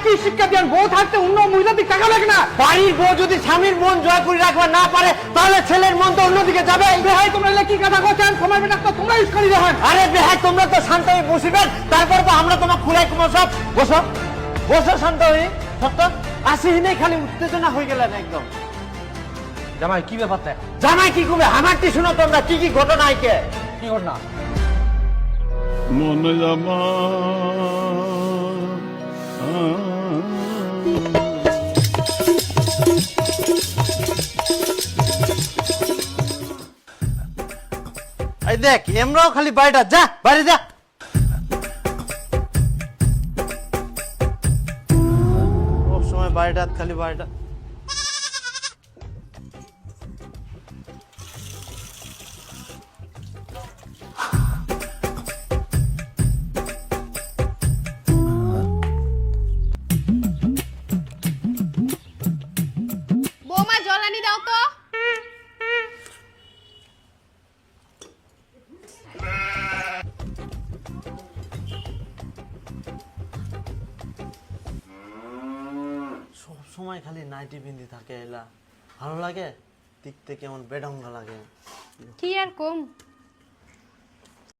কি শিক্ষা দেন? বউ থাকতে অন্য মহিলা দিকে টাকা লাগে না। বাড়ির বউ যদি স্বামীর মন জয় করে রাখবা না পারে তাহলে ছেলের মন তো অন্যদিকে যাবে। বেহাই তোমরা কি কথা বলছেন? সময় বেটা তো তোমরা ইউজ করি দেখেন। আরে বেহাই তোমরা তো শান্ত হয়ে বসিবেন, তারপর তো আমরা তোমার খুলাই কুমার সব বসো বসো শান্ত হয়ে। সত্য আসিনি খালি উত্তেজনা হয়ে গেলেন একদম। জামাই কি ব্যাপারটা? জামাই কি করবে আমারটি শুনো তোমরা, কি কি ঘটনা আইকে। কি ঘটনা? মন জামা এই দেখ এমরাও খালি বাড়িটা যা বাড়ি যা। সব সময় বাড়িটা খালি বাড়িটা। বৌমা জল আনি দাও তো। সব সময় খালি নাইটি পিন্ধি থাকে, এলা ভালো লাগে দেখতে, কেমন বেঢঙ্গা লাগে। কি আর কম,